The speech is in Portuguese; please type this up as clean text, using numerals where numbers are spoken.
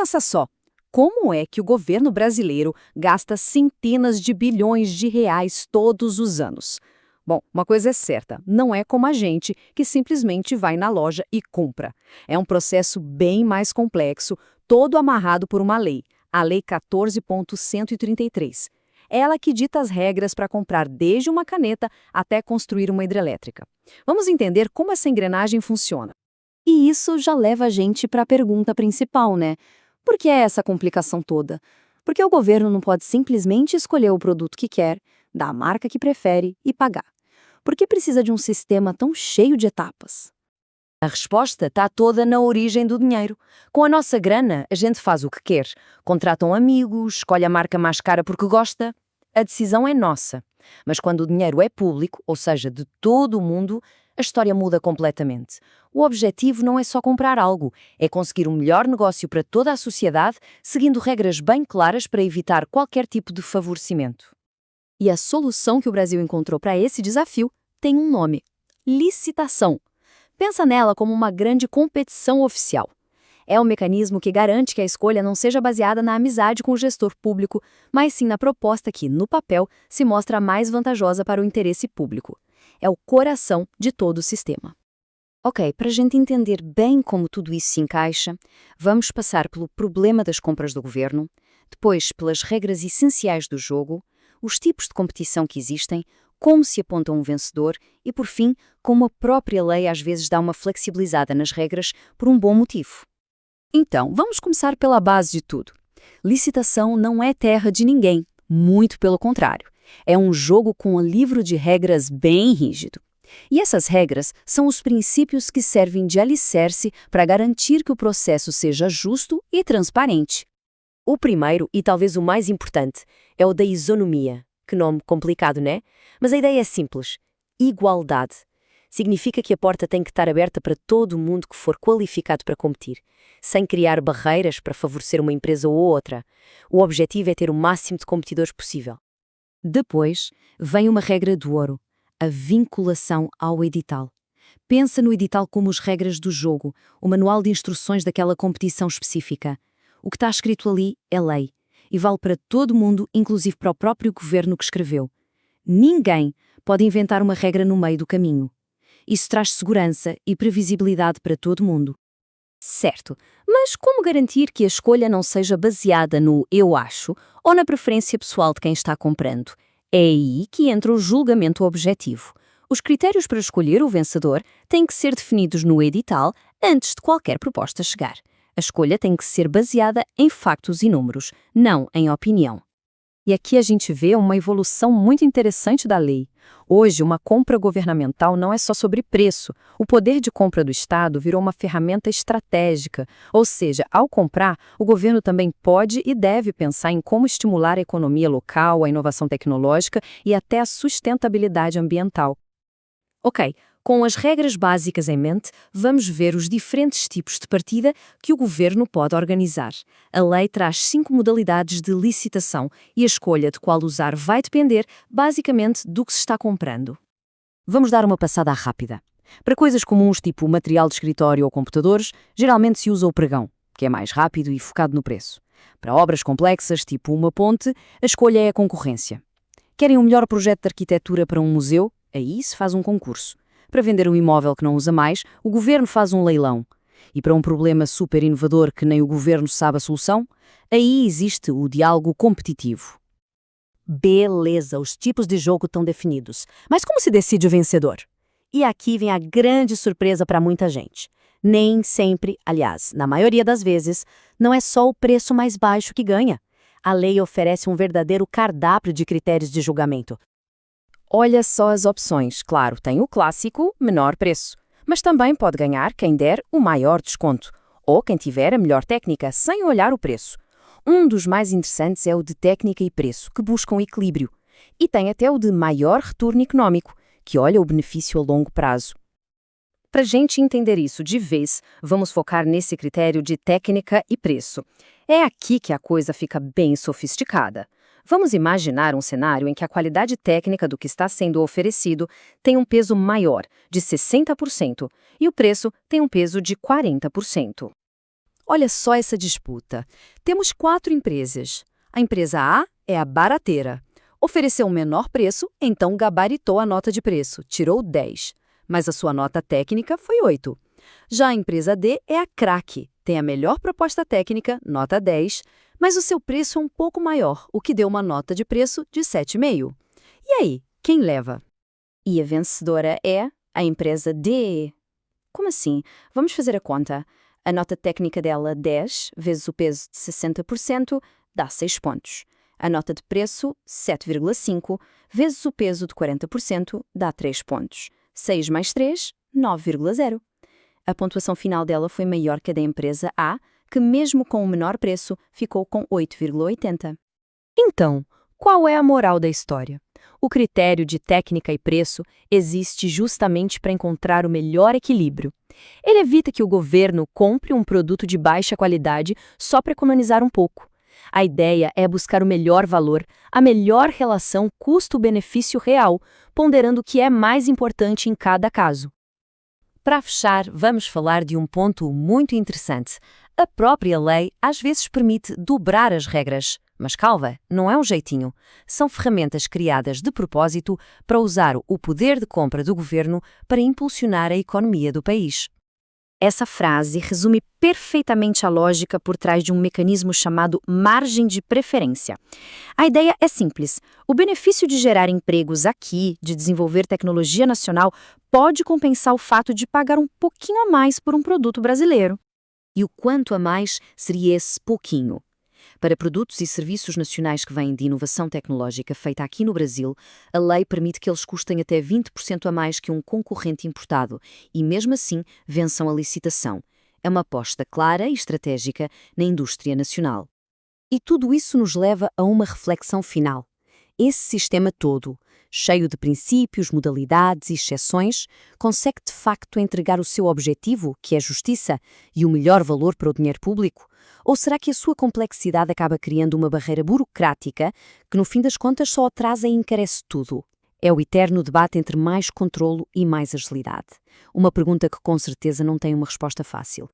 Pensa só, como é que o governo brasileiro gasta centenas de bilhões de reais todos os anos? Bom, uma coisa é certa, não é como a gente que simplesmente vai na loja e compra. É um processo bem mais complexo, todo amarrado por uma lei, a Lei 14.133. Ela que dita as regras para comprar desde uma caneta até construir uma hidrelétrica. Vamos entender como essa engrenagem funciona. E isso já leva a gente para a pergunta principal, né? Por que é essa complicação toda? Porque o governo não pode simplesmente escolher o produto que quer, da marca que prefere e pagar. Por que precisa de um sistema tão cheio de etapas? A resposta está toda na origem do dinheiro. Com a nossa grana, a gente faz o que quer. Contrata um amigo, escolhe a marca mais cara porque gosta. A decisão é nossa. Mas quando o dinheiro é público, ou seja, de todo o mundo, a história muda completamente. O objetivo não é só comprar algo, é conseguir um melhor negócio para toda a sociedade, seguindo regras bem claras para evitar qualquer tipo de favorecimento. E a solução que o Brasil encontrou para esse desafio tem um nome: licitação. Pensa nela como uma grande competição oficial. É um mecanismo que garante que a escolha não seja baseada na amizade com o gestor público, mas sim na proposta que, no papel, se mostra mais vantajosa para o interesse público. É o coração de todo o sistema. Ok, para a gente entender bem como tudo isso se encaixa, vamos passar pelo problema das compras do governo, depois pelas regras essenciais do jogo, os tipos de competição que existem, como se aponta um vencedor e, por fim, como a própria lei às vezes dá uma flexibilizada nas regras por um bom motivo. Então, vamos começar pela base de tudo. Licitação não é terra de ninguém, muito pelo contrário. É um jogo com um livro de regras bem rígido. E essas regras são os princípios que servem de alicerce para garantir que o processo seja justo e transparente. O primeiro, e talvez o mais importante, é o da isonomia. Que nome complicado, né? Mas a ideia é simples: igualdade. Significa que a porta tem que estar aberta para todo mundo que for qualificado para competir, sem criar barreiras para favorecer uma empresa ou outra. O objetivo é ter o máximo de competidores possível. Depois, vem uma regra do ouro: a vinculação ao edital. Pensa no edital como as regras do jogo, o manual de instruções daquela competição específica. O que está escrito ali é lei, e vale para todo mundo, inclusive para o próprio governo que escreveu. Ninguém pode inventar uma regra no meio do caminho. Isso traz segurança e previsibilidade para todo mundo. Certo, mas como garantir que a escolha não seja baseada no eu acho ou na preferência pessoal de quem está comprando? É aí que entra o julgamento objetivo. Os critérios para escolher o vencedor têm que ser definidos no edital antes de qualquer proposta chegar. A escolha tem que ser baseada em factos e números, não em opinião. E aqui a gente vê uma evolução muito interessante da lei. Hoje, uma compra governamental não é só sobre preço. O poder de compra do Estado virou uma ferramenta estratégica. Ou seja, ao comprar, o governo também pode e deve pensar em como estimular a economia local, a inovação tecnológica e até a sustentabilidade ambiental. Ok, com as regras básicas em mente, vamos ver os diferentes tipos de partida que o governo pode organizar. A lei traz 5 modalidades de licitação e a escolha de qual usar vai depender, basicamente, do que se está comprando. Vamos dar uma passada rápida. Para coisas comuns tipo material de escritório ou computadores, geralmente se usa o pregão, que é mais rápido e focado no preço. Para obras complexas, tipo uma ponte, a escolha é a concorrência. Querem um melhor projeto de arquitetura para um museu? Aí se faz um concurso. Para vender um imóvel que não usa mais, o governo faz um leilão. E para um problema super inovador que nem o governo sabe a solução, aí existe o diálogo competitivo. Beleza, os tipos de jogo estão definidos. Mas como se decide o vencedor? E aqui vem a grande surpresa para muita gente. Nem sempre, aliás, na maioria das vezes, não é só o preço mais baixo que ganha. A lei oferece um verdadeiro cardápio de critérios de julgamento. Olha só as opções. Claro, tem o clássico, menor preço. Mas também pode ganhar quem der o maior desconto. Ou quem tiver a melhor técnica, sem olhar o preço. Um dos mais interessantes é o de técnica e preço, que buscam equilíbrio. E tem até o de maior retorno econômico, que olha o benefício a longo prazo. Para a gente entender isso de vez, vamos focar nesse critério de técnica e preço. É aqui que a coisa fica bem sofisticada. Vamos imaginar um cenário em que a qualidade técnica do que está sendo oferecido tem um peso maior, de 60%, e o preço tem um peso de 40%. Olha só essa disputa. Temos 4 empresas. A empresa A é a barateira. Ofereceu um menor preço, então gabaritou a nota de preço, tirou 10. Mas a sua nota técnica foi 8. Já a empresa D é a craque. Tem a melhor proposta técnica, nota 10, mas o seu preço é um pouco maior, o que deu uma nota de preço de 7,5. E aí, quem leva? E a vencedora é a empresa D. Como assim? Vamos fazer a conta. A nota técnica dela, 10, vezes o peso de 60%, dá 6 pontos. A nota de preço, 7,5, vezes o peso de 40%, dá 3 pontos. 6 mais 3, 9,0. A pontuação final dela foi maior que a da empresa A, que mesmo com o menor preço, ficou com 8,80. Então, qual é a moral da história? O critério de técnica e preço existe justamente para encontrar o melhor equilíbrio. Ele evita que o governo compre um produto de baixa qualidade só para economizar um pouco. A ideia é buscar o melhor valor, a melhor relação custo-benefício real, ponderando o que é mais importante em cada caso. Para fechar, vamos falar de um ponto muito interessante. A própria lei às vezes permite dobrar as regras. Mas calma, não é um jeitinho. São ferramentas criadas de propósito para usar o poder de compra do governo para impulsionar a economia do país. Essa frase resume perfeitamente a lógica por trás de um mecanismo chamado margem de preferência. A ideia é simples. O benefício de gerar empregos aqui, de desenvolver tecnologia nacional, pode compensar o fato de pagar um pouquinho a mais por um produto brasileiro. E o quanto a mais seria esse pouquinho? Para produtos e serviços nacionais que vêm de inovação tecnológica feita aqui no Brasil, a lei permite que eles custem até 20% a mais que um concorrente importado e, mesmo assim, vençam a licitação. É uma aposta clara e estratégica na indústria nacional. E tudo isso nos leva a uma reflexão final. Esse sistema todo, cheio de princípios, modalidades e exceções, consegue de facto entregar o seu objetivo, que é justiça, e o melhor valor para o dinheiro público? Ou será que a sua complexidade acaba criando uma barreira burocrática que, no fim das contas, só atrasa e encarece tudo? É o eterno debate entre mais controlo e mais agilidade. Uma pergunta que, com certeza, não tem uma resposta fácil.